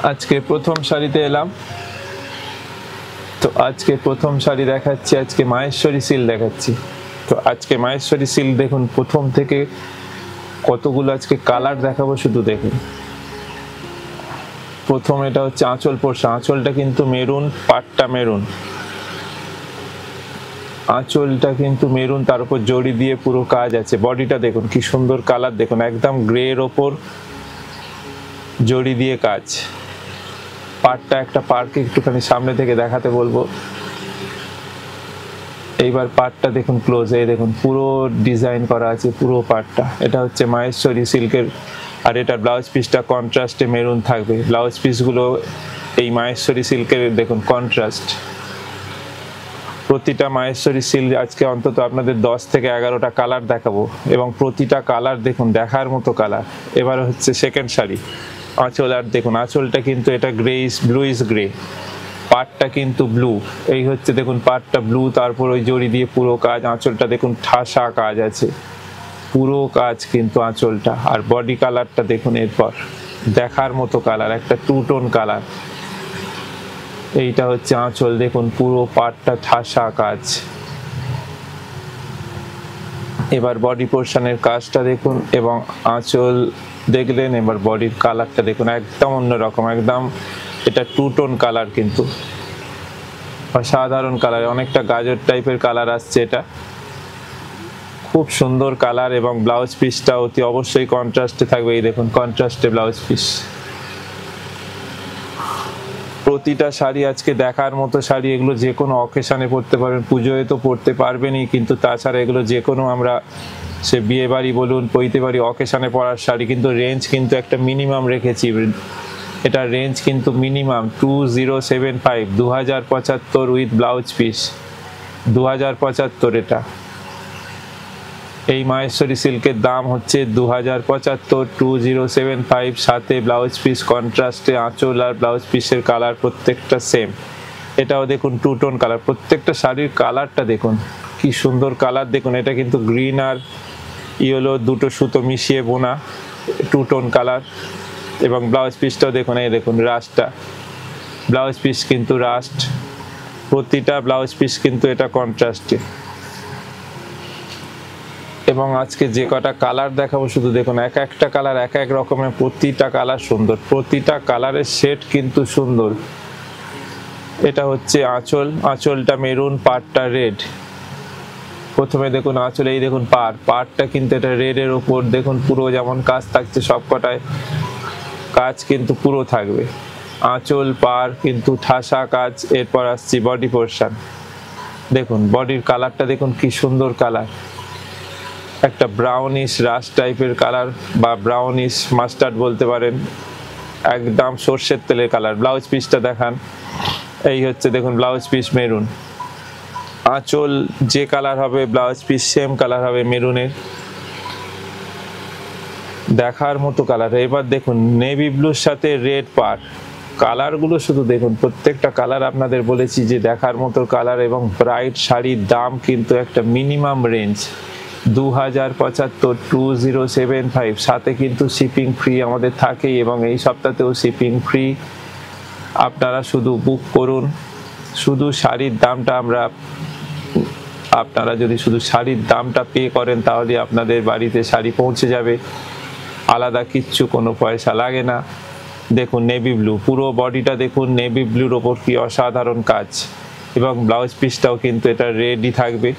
আজকে প্রথম শাড়িতে এলাম। তো আজকে প্রথম শাড়ি দেখাচ্ছি, আজকে মাহেশ্বরী সিল্ক দেখাচ্ছি। তো আজকে মাহেশ্বরী সিল্ক দেখুন, প্রথম থেকে কতগুলো আজকে কালার দেখাবো শুধু দেখুন। প্রথম এটা হচ্ছে আঁচল পোর্শন, আঁচলটা কিন্তু মেরুন, পাটটা মেরুন, আঁচলটা কিন্তু মেরুন, তার উপর জড়ি দিয়ে পুরো কাজ আছে। বডিটা দেখুন কি সুন্দর কালার, দেখুন একদম গ্রে এর ওপর জড়ি দিয়ে কাজ। পাটটা একটা পার্কে একটুখানি সামনে থেকে দেখাতে বলবো। এইবার পাটটা দেখুন ক্লোজ, এই দেখুন পুরো ডিজাইন করা আছে পুরো পাটটা। এটা হচ্ছে মাহেশ্বরী সিল্কের, আর এটার ব্লাউজ পিসটা কন্ট্রাস্টে মেরুন থাকবে। ব্লাউজ পিসগুলো এই মাহেশ্বরী সিল্কের দেখুন কন্ট্রাস্ট। প্রতিটা মাহেশ্বরী সিল্ক আজকে অন্তত আপনাদের 10 থেকে 11টা কালার দেখাবো, এবং প্রতিটা কালার দেখুন দেখার মতো কালার। এবার হচ্ছে সেকেন্ড শাড়ি আঁচল, আর দেখুন আঁচলটা কিন্তু এটা গ্রেইস ব্লুইশ গ্রে, পাটটা কিন্তু ব্লু। এই হচ্ছে দেখুন পাটটা ব্লু, তারপর ওই জড়ি দিয়ে পুরো কাজ। আঁচলটা দেখুন ঠাসা কাজ আছে, পুরো কাজ কিন্তু আঁচলটা। আর বডি কালারটা দেখুন এরপর দেখার মতো কালার, একটা টু টোন কালার। এইটা হচ্ছে আঁচল, দেখুন পুরো পাটটা ঠাসা কাজ। এবার বডি পোর্শনের কাজটা দেখুন, এবং আঁচল দেখলেন, এবার বডির কালারটা দেখুন একদম অন্যরকম, একদম এটা টু টোন কালার, কিন্তু অসাধারণ কালার, অনেকটা গাজর টাইপের কালার আসছে। এটা খুব সুন্দর কালার, এবং ব্লাউজ পিসটা অতি অবশ্যই কন্ট্রাস্টে থাকবে। এই দেখুন কন্ট্রাস্টে ব্লাউজ পিস। প্রতিটা শাড়ি আজকে দেখার মতো শাড়ি, এগুলো যে কোনো অকেশনে পরতে পারবেন, পুজোয় তো পরতে পারবেনই, কিন্তু তাছাড়া এগুলো যে কোনো আমরা সে বিয়ে বাড়ি বলুন, পৈতে বাড়ি, অকেশনে পরার শাড়ি। কিন্তু রেঞ্জ কিন্তু একটা মিনিমাম রেখেছি, এটা রেঞ্জ কিন্তু মিনিমাম 2075, 2075 উইথ ব্লাউজ পিস 2075। এটা এই মাহেশ্বরী সিল্কের দাম হচ্ছে 2075, 2075, সাথে ব্লাউজ পিস কন্ট্রাস্টে। আঁচল আর ব্লাউজ পিসের কালার প্রত্যেকটা সেম। এটাও দেখুন টু টোন কালার, প্রত্যেকটা শাড়ির কালারটা দেখুন কি সুন্দর কালার। দেখুন এটা কিন্তু গ্রিন আর ইয়েলো দুটো সুতো মিশিয়ে বোনা টু টোন কালার। এবং ব্লাউজ পিসটাও দেখুন, এই দেখুন রাস্টটা, ব্লাউজ পিস কিন্তু রাস্ট, প্রতিটা ব্লাউজ পিস কিন্তু এটা কন্ট্রাস্টে। এবং আজকে যে কটা কালার দেখাবো শুধু দেখুন, এক একটা কালার এক এক রকমের, প্রতিটা কালার সুন্দর, প্রতিটা কালারের শেড কিন্তু সুন্দর। এটা হচ্ছে আঁচল, আঁচলটা মেরুন, পাড়টা রেড। প্রথমে দেখুন আঁচল, এই দেখুন পাড়টা কিন্তু এটা রেডের ওপর দেখুন পুরো যেমন কাজ থাকছে, সব কটায় কাজ কিন্তু পুরো থাকবে। আঁচল পাড় কিন্তু ঠাসা কাজ। এরপর আসছি বডি পোর্শন, দেখুন বডির কালারটা দেখুন কি সুন্দর কালার, একটা ব্রাউনিশ রাশ টাইপের কালার, বা ব্রাউনিশ মাস্টার্ড বলতে পারেন, একদম সর্ষের তেলের কালার। ব্লাউজ পিসটা দেখান, এই হচ্ছে দেখুন ব্লাউজ পিস মেরুন। আঁচল যে কালার হবে ব্লাউজ পিস সেম কালার হবে মেরুনের, দেখার মতো কালার। এবার দেখুন নেভি ব্লুর সাথে রেড পাড়, কালারগুলো শুধু দেখুন, প্রত্যেকটা কালার আপনাদের বলেছি যে দেখার মতো কালার। এবং ব্রাইট শাড়ির দাম কিন্তু একটা মিনিমাম রেঞ্জ 2075, 2075, সাথে কিন্তু শিপিং ফ্রি আমাদের থাকেই, এবং এই সপ্তাহতেও শিপিং ফ্রি। আপনারা শুধু বুক করুন, শুধু শাড়ির দামটা আপনারা যদি শুধু শাড়ির দামটা পে করেন তাহলে আপনাদের বাড়িতে শাড়ি পৌঁছে যাবে, আলাদা কিচ্ছু কোনো পয়সা লাগে না। দেখুন নেভি ব্লু, পুরো বডিটা দেখুন নেভি ব্লুর ওপর কি অসাধারণ কাজ। এবং ব্লাউজ পিসটাও কিন্তু এটা রেডি থাকবে।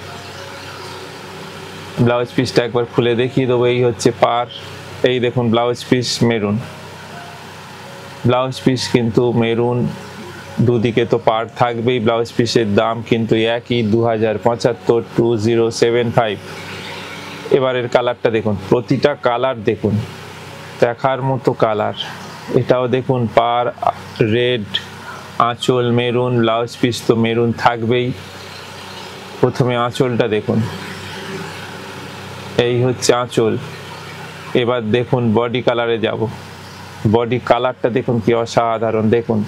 ব্লাউজ পিসটা একবার খুলে দেখিয়ে দেবো, এই হচ্ছে পার, এই দেখুন blouse piece maroon, blouse piece কিন্তু মেরুন, দুদিকে তো পার থাকবেই। ব্লাউজ পিসের দাম কিন্তু একই 2075, 2075। এবারের কালারটা দেখুন, প্রতিটা কালার দেখুন দেখার মতো কালার। এটাও দেখুন পার রেড, আঁচল মেরুন, ব্লাউজ পিস তো মেরুন থাকবেই। প্রথমে আঁচলটা দেখুন, এই হচ্ছে আঁচল। এবার দেখুন বডি কালারে যাব, বডি কালারটা দেখুন কি অসাধারণ। দেখুন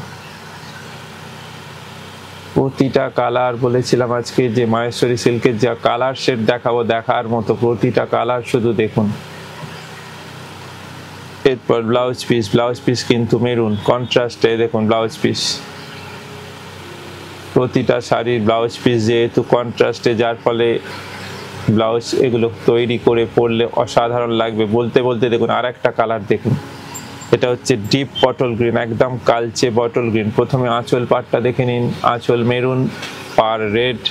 প্রতিটা কালার, বলেছিলাম আজকে যে মাহেশ্বরী সিল্কের যা কালার শেড দেখাবো দেখার মতো, প্রতিটা কালার শুধু দেখুন। এরপর ব্লাউজ পিস কিন্তু মেরুন কন্ট্রাস্টে দেখুন ব্লাউজ পিস, প্রতিটা শাড়ির ব্লাউজ পিস যেহেতু কন্ট্রাস্টে, যার ফলে ব্লাউজ এগুলো তৈরি করে পরলে অসাধারণ লাগবে। বলতে বলতে দেখুন আর একটা কালার দেখুন, এটা হচ্ছে ডিপ বটল গ্রিন, একদম কালচে বটল গ্রিন। প্রথমে আঁচল পাড়টা দেখে নিন, আঁচল মেরুন, পার রেড,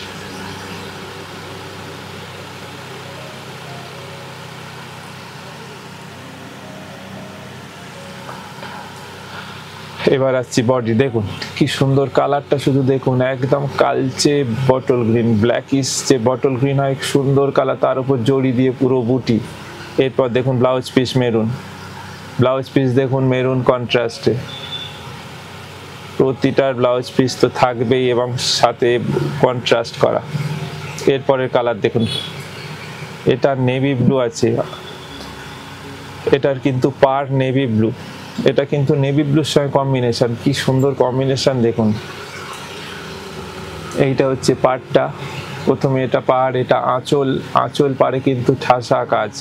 এবার আসছি বডি, দেখুন কি সুন্দর কালারটা, শুধু দেখুন একদম কালচে বটল গ্রিন, ব্ল্যাকিশ যে বটল গ্রিন হয় সুন্দর কালার, তার উপর জড়ি দিয়ে পুরো বুটি। এরপর দেখুন blouse piece maroon, blouse piece দেখুন মেরুন কন্ট্রাস্টে, প্রতিটার ব্লাউজ পিস তো থাকবেই এবং সাথে কন্ট্রাস্ট করা। এরপরের কালার দেখুন, এটা নেভি ব্লু আছে, এটার কিন্তু পার নেভি ব্লু, এটা কিন্তু নেভি ব্লুর সঙ্গে কম্বিনেশন, কি সুন্দর কম্বিনেশন দেখুন। এইটা হচ্ছে পাড়টা, প্রথমে এটা পাড়, এটা আঁচল, আঁচল পাড়ে কিন্তু ঠাসা কাজ,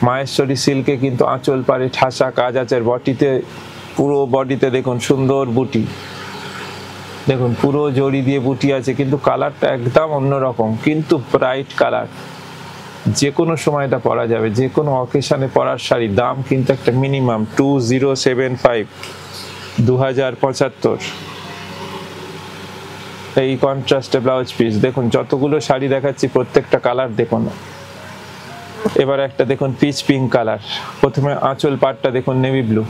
মাহেশ্বরী সিল্কে কিন্তু আঁচল পাড়ে ঠাসা কাজ আছে। আর বডিতে, পুরো বডিতে দেখুন সুন্দর বুটি, দেখুন পুরো জড়ি দিয়ে বুটি আছে, কিন্তু কালারটা একদম অন্যরকম, কিন্তু ব্রাইট কালার, যে কোনো সময় এটা পরা যাবে, যে কোনো অকেশনে পরার শাড়ি। দাম কিন্তু একটা মিনিমাম 2075, 2075। এই কন্ট্রাস্টে ব্লাউজ পিস দেখুন, যতগুলো শাড়ি দেখাচ্ছি প্রত্যেকটা কালার দেখুন। এবার একটা দেখুন পিচ পিঙ্ক কালার, প্রথমে আঁচল পাড়টা দেখুন নেভি ব্লু,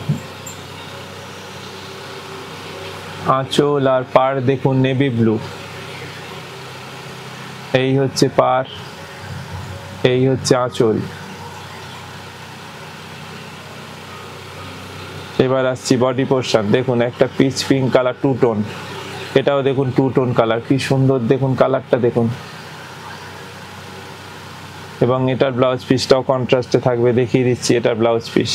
আঁচল আর পাড় দেখুন নেভি ব্লু, এই হচ্ছে পাড়, এই হচ্ছে আঁচল। এবার আসছি বডি পোর্শন, দেখুন একটা peach pink colour two tone, এটাও দেখুন টু টোন কালার, কি সুন্দর দেখুন কালারটা দেখুন। এবং এটার ব্লাউজ পিসটাও কন্ট্রাস্টে থাকবে, দেখিয়ে দিচ্ছি এটার ব্লাউজ পিস,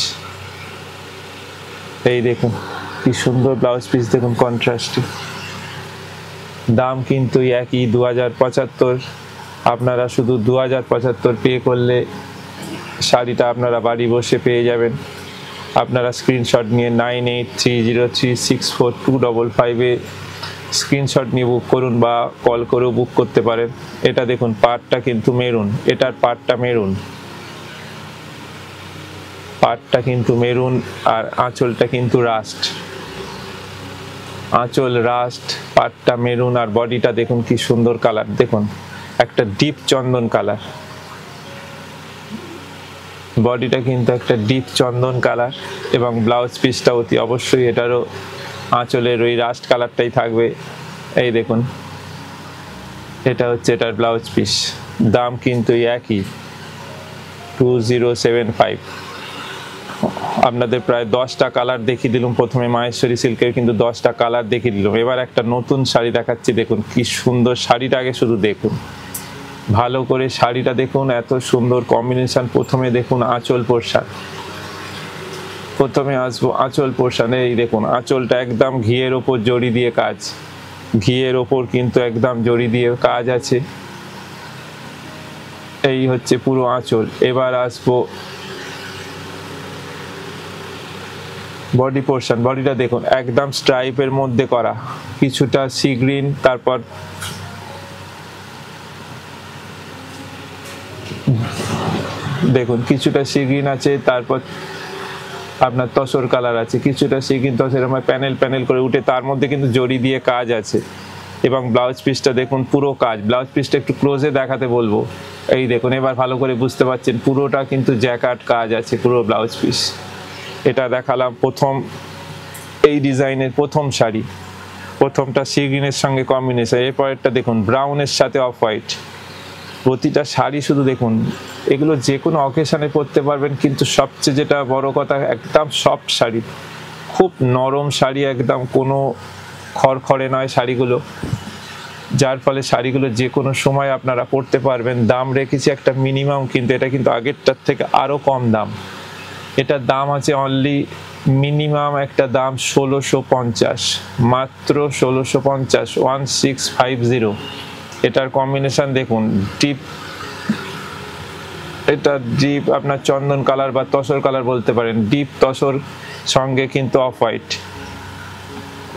এই দেখুন কি সুন্দর ব্লাউজ পিস দেখুন কন্ট্রাস্টে। দাম কিন্তু একই 2075, আপনারা শুধু 2075 পে করলে শাড়িটা আপনারা বাড়ি বসে পেয়ে যাবেন। আপনারা স্ক্রিনশট নিয়ে 9830364255 স্ক্রিনশট নিয়ে বুক করুন বা কল করেও বুক করতে পারেন। এটা দেখুন পাড়টা কিন্তু মেরুন, এটার পাড়টা মেরুন, পাড়টা কিন্তু মেরুন, আর আঁচলটা কিন্তু রাস্ট, আঁচল রাস্ট, পাড়টা মেরুন, আর বডিটা দেখুন কি সুন্দর কালার, দেখুন একটা ডিপ চন্দন কালার, বডিটা কিন্তু একটা ডিপ চন্দন কালার। এবং ব্লাউজ পিসটা অতি অবশ্যই এটারও আঁচলের ওই রাস্ট কালারটাই থাকবে, এই দেখুন এটা হচ্ছে এটার ব্লাউজ পিস। দাম কিন্তু একই 2075। আপনাদের প্রায় 10টা কালার দেখিয়ে দিলাম, প্রথমে মাহেশ্বরী সিল্কের কিন্তু 10টা কালার দেখিয়ে দিলাম। এবার একটা নতুন শাড়ি দেখাচ্ছি, দেখুন কি সুন্দর শাড়িটা, আগে শুধু দেখুন ভালো করে শাড়িটা দেখুন, এত সুন্দর কম্বিনেশন। প্রথমে দেখুন আঁচল পোর্শন, প্রথমে আসবো আঁচল পোর্শনে, এই দেখুন আঁচলটা একদম ঘিয়ের ওপর জড়ি দিয়ে কাজ, ঘিয়ের ওপর কিন্তু একদম জড়ি দিয়ে কাজ আছে, এই হচ্ছে পুরো আঁচল। এবার আসবো বডি পোর্শন, বডিটা দেখুন একদম স্ট্রাইপের মধ্যে করা, কিছুটা সি গ্রিন, তারপর দেখুন কিছুটা সি গ্রিন আছে, তারপর আপনার তসর কালার আছে, কিছুটা sea green tussar panel panel করে উঠে, তার মধ্যে কিন্তু জড়ি দিয়ে কাজ আছে। এবং ব্লাউজ পিসটা দেখুন পুরো কাজ, ব্লাউজ পিসটা একটু ক্লোজে দেখাতে বলবো, এই দেখুন এবার ভালো করে বুঝতে পারছেন, পুরোটা কিন্তু জ্যাকার্ড কাজ আছে পুরো ব্লাউজ পিস। এটা দেখালাম প্রথম এই ডিজাইনের প্রথম শাড়ি, প্রথমটা সি গ্রিনের সঙ্গে কম্বিনেশন। এরপরেরটা দেখুন ব্রাউনের সাথে অফ হোয়াইট, প্রতিটা শাড়ি শুধু দেখুন, এগুলো যে কোনো অকেশনে পরতে পারবেন, কিন্তু সবচেয়ে যেটা বড় কথা একদম সফট শাড়ি, খুব নরম শাড়ি, একদম কোনো খড়খড়ে নয় শাড়িগুলো, যার ফলে শাড়িগুলো যে কোনো সময় আপনারা পরতে পারবেন। দাম রেখেছি একটা মিনিমাম, কিন্তু এটা কিন্তু আগেরটার থেকে আরও কম দাম, এটার দাম আছে অনলি মিনিমাম একটা দাম 1650, মাত্র 1650, 1650। এটার কম্বিনেশন দেখুন ডিপ, এটা ডিপ আপনার চন্দন কালার বা তসর কালার বলতে পারেন, ডিপ তসর সঙ্গে কিন্তু অফ হোয়াইট,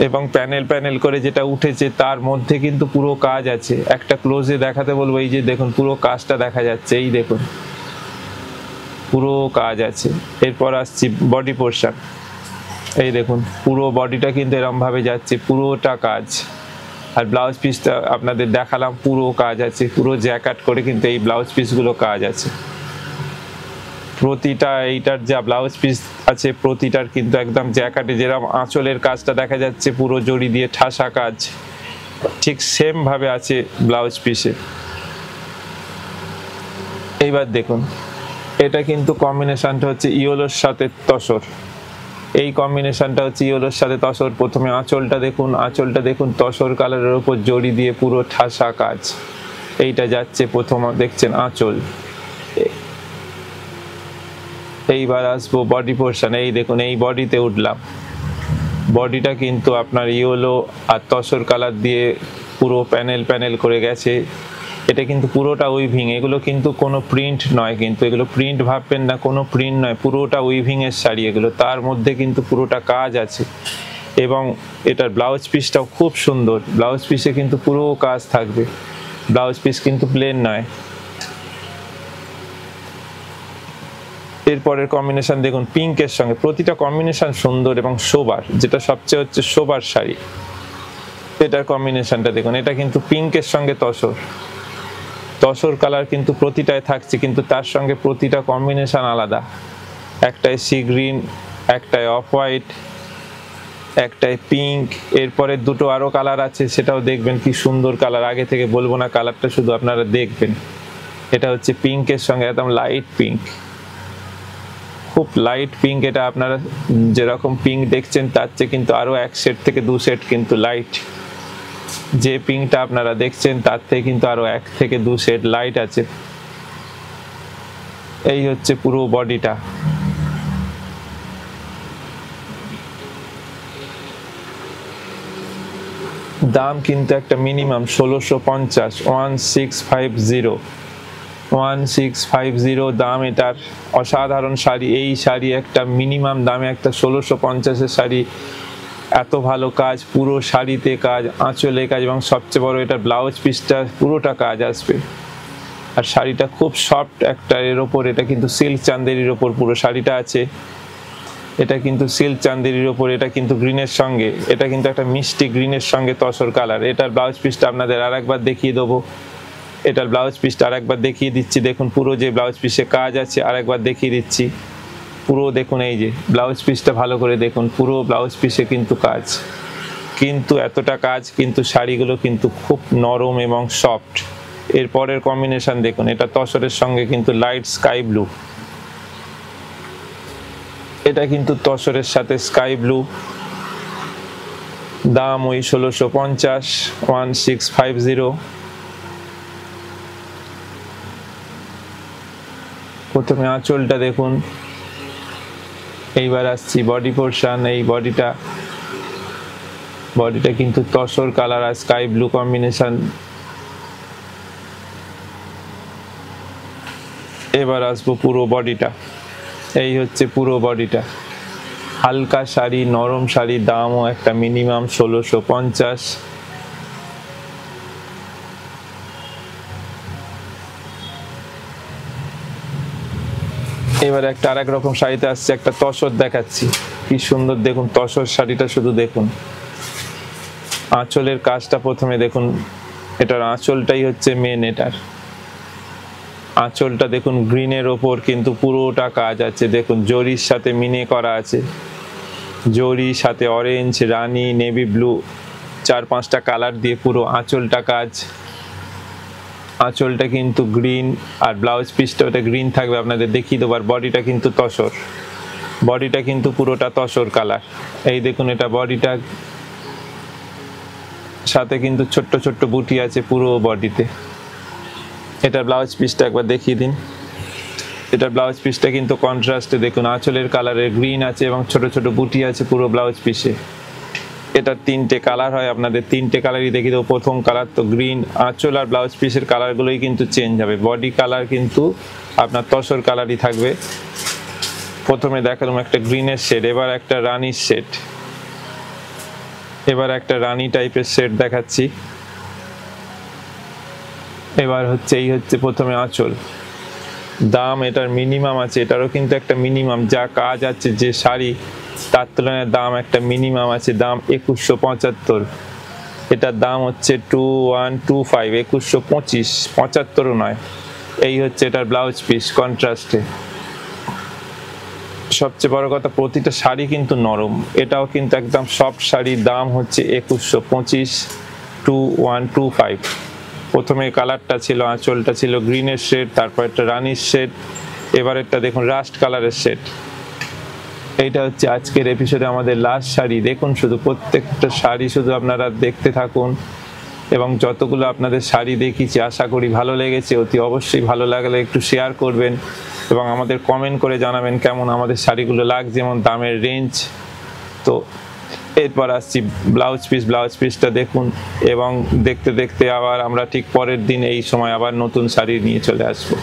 এবং প্যানেল প্যানেল করে যেটা উঠেছে তার মধ্যে কিন্তু পুরো কাজ আছে। একটা ক্লোজে দেখাতে বলবো, এই যে দেখুন পুরো কাজটা দেখা যাচ্ছে, এই দেখুন পুরো কাজ আছে। এরপর আসছি বডি পোর্শন, এই দেখুন পুরো বডিটা কিন্তু এরম ভাবে যাচ্ছে, পুরোটা কাজ। আর ব্লাউজ পিসটা আপনাদের দেখালাম, পুরো কাজ আছে, পুরো জ্যাকেট করে কিন্তু এই ব্লাউজ পিসগুলো কাজ আছে। প্রতিটা এইটার যা ব্লাউজ পিস আছে প্রতিটার কিন্তু একদম জ্যাকেটে যেরকম আঁচলের কাজটা দেখা যাচ্ছে পুরো জড়ি দিয়ে ঠাসা কাজ, ঠিক সেম ভাবে আছে ব্লাউজ পিসে। এইবার দেখুন এটা কিন্তু কম্বিনেশনটা হচ্ছে ইয়েলোর সাথে তসর, এই কম্বিনেশনটা হচ্ছে ইয়েলোর সাথে তসর। প্রথমে আঁচলটা দেখুন, আঁচলটা দেখুন তসর কালারের উপর জড়ি দিয়ে পুরো ঠাসা কাজ, এইটা যাচ্ছে প্রথম দেখছেন আঁচল। এইবার আসবো বডি পোর্শন, এই দেখুন এই বডিতে উঠলাম, বডিটা কিন্তু আপনার ইয়েলো আর তসর কালার দিয়ে পুরো প্যানেল প্যানেল করে গেছে। এটা কিন্তু পুরোটা উইভিং, এগুলো কিন্তু কোনো প্রিন্ট নয়, কিন্তু এগুলো প্রিন্ট ভাববেন না, কোনো প্রিন্ট নয়, পুরোটা উইভিং এর শাড়ি এগুলো, তার মধ্যে কিন্তু পুরোটা কাজ আছে। এবং এটার ব্লাউজ পিসটাও খুব সুন্দর, ব্লাউজ পিসে কিন্তু পুরো কাজ থাকবে, ব্লাউজ পিস কিন্তু প্লেন নয়। এরপরের কম্বিনেশন দেখুন পিঙ্কের সঙ্গে, প্রতিটা কম্বিনেশন সুন্দর এবং সোবার, যেটা সবচেয়ে হচ্ছে সোবার শাড়ি। এটার কম্বিনেশনটা দেখুন, এটা কিন্তু পিঙ্কের সঙ্গে তসর, তসর কালার কিন্তু প্রতিটায় থাকছে, কিন্তু তার সঙ্গে প্রতিটা কম্বিনেশন আলাদা, একটাই সি গ্রিন, একটাই অফ হোয়াইট, একটাই পিঙ্ক। এরপরে দুটো আরো কালার আছে, সেটাও দেখবেন কি সুন্দর কালার, আগে থেকে বলবো না কালারটা, শুধু আপনারা দেখবেন। এটা হচ্ছে পিঙ্কের সঙ্গে একদম লাইট পিঙ্ক, খুব লাইট পিঙ্ক। এটা আপনারা যেরকম পিঙ্ক দেখছেন তার চেয়ে কিন্তু আরো এক সেট থেকে দু সেট কিন্তু লাইট, যে পিঙ্কটা আপনারা দেখছেন তার থেকে কিন্তু আরো এক থেকে দু সেট লাইট আছে। এই হচ্ছে পুরো বডিটা। দাম কিন্তু একটা মিনিমাম 1650, 1650 দাম এটার। অসাধারণ শাড়ি, এই শাড়ি একটা মিনিমাম দামে একটা 1650-এর শাড়ি, এত ভালো কাজ, পুরো শাড়িতে কাজ, আঁচলে কাজ, এবং সবচেয়ে বড় এটার ব্লাউজ পিসটা পুরোটা কাজ আসবে। আর শাড়িটা খুব সফট একটা, এর ওপর এটা কিন্তু সিল্ক চান্দেরির ওপর পুরো শাড়িটা আছে, এটা কিন্তু সিল্ক চান্দেরির ওপর, এটা কিন্তু গ্রিনের সঙ্গে, এটা কিন্তু একটা মিষ্টি গ্রিনের সঙ্গে তসর কালার। এটার ব্লাউজ পিসটা আপনাদের আর একবার দেখিয়ে দেবো, এটার ব্লাউজ পিসটা আর একবার দেখিয়ে দিচ্ছি, দেখুন পুরো যে ব্লাউজ পিসে কাজ আছে আর একবার দেখিয়ে দিচ্ছি, পুরো দেখুন এই যে ব্লাউজ পিসটা ভালো করে দেখুন, পুরো ব্লাউজ পিসে কিন্তু কাজ, কিন্তু এতটা কাজ, কিন্তু শাড়িগুলো কিন্তু খুব নরম এবং সফট। এরপরের কম্বিনেশন দেখুন, এটা তসরের সঙ্গে কিন্তু লাইট স্কাই ব্লু, এটা কিন্তু তসরের সাথে স্কাই ব্লু, দাম ওই 1650, 1650। প্রথমে আঁচলটা দেখুন, এইবার আসছি বডি পোর্শন। এই বডিটা কিন্তু তসর কালার আর স্কাই ব্লু কম্বিনেশন। এবার আসবো পুরো বডিটা, এই হচ্ছে পুরো বডিটা, হালকা শাড়ি, নরম শাড়ি, দামও একটা মিনিমাম 1650। এবার একটা আরেক রকম শাড়িতে আসছে, একটা তসর দেখাচ্ছি, কি সুন্দর দেখুন তসর শাড়িটা, শুধু দেখুন আঁচলের কাজটা প্রথমে দেখুন, এটার আঁচলটাই হচ্ছে মেন, এটার আঁচলটা দেখুন গ্রিনের ওপর কিন্তু পুরোটা কাজ আছে, দেখুন জরির সাথে মিনে করা আছে, জরি সাথে অরেঞ্জ, রানী, নেভি ব্লু, 4-5টা কালার দিয়ে পুরো আঁচলটা কাজ। আঁচলটা কিন্তু গ্রিন, আর ব্লাউজ পিসটা ওটা গ্রিন থাকবে, আপনাদের দেখিয়ে দেবো। আর বডিটা কিন্তু তসর, বডিটা কিন্তু পুরোটা তসর কালার, এই দেখুন এটা বডিটা, সাথে কিন্তু ছোট্ট ছোট্ট বুটি আছে পুরো বডিতে। এটার ব্লাউজ পিসটা একবার দেখিয়ে দিন, এটার ব্লাউজ পিসটা কিন্তু কন্ট্রাস্টে দেখুন, আঁচলের কালারে গ্রিন আছে এবং ছোট ছোট বুটি আছে পুরো ব্লাউজ পিসে। এটা তিনটে কালার হয়, আপনাদের তিনটে কালারই দেখিয়ে দেবো। প্রথম কালার তো গ্রিন, আঁচল আর ব্লাউজ পিসের কালারগুলোই কিন্তু চেঞ্জ হবে, বডি কালার কিন্তু আপনার তসর কালারই থাকবে। প্রথমে দেখালাম একটা গ্রিনের শেড, এবার একটা রানির শেড, এবার একটা রানি টাইপের শেড দেখাচ্ছি। এবার হচ্ছে এই হচ্ছে প্রথমে আঁচল। দাম এটার মিনিমাম আছে, এটারও কিন্তু একটা মিনিমাম, যা কাজ আছে যে শাড়ি তার তুলনায় দাম একটা মিনিমাম আছে, দাম 2175। এটার দাম হচ্ছে 2125, 2125, 75ও নয়। এই হচ্ছে এটার ব্লাউজ পিস কন্ট্রাস্টে। সবচেয়ে বড় কথা প্রতিটা শাড়ি কিন্তু নরম, এটাও কিন্তু একদম সফট শাড়ি, দাম হচ্ছে 2125, 2125। প্রথমে কালারটা ছিল, আঁচলটা ছিল গ্রিনের শেড, তারপর একটা রানির শেড, এবার একটা দেখুন রাস্ট কালারের শেড। এইটা হচ্ছে আজকের এপিসোডে আমাদের লাস্ট শাড়ি। দেখুন শুধু প্রত্যেকটা শাড়ি শুধু আপনারা দেখতে থাকুন, এবং যতগুলো আপনাদের শাড়ি দেখিয়েছি আশা করি ভালো লেগেছে। অতি অবশ্যই ভালো লাগলে একটু শেয়ার করবেন এবং আমাদের কমেন্ট করে জানাবেন কেমন আমাদের শাড়িগুলো লাগছে, যেমন দামের রেঞ্জ। তো এরপর আসছি ব্লাউজ পিস। ব্লাউজ পিসটা দেখুন, এবং দেখতে দেখতে আবার আমরা ঠিক পরের দিন এই সময় আবার নতুন শাড়ি নিয়ে চলে আসবো।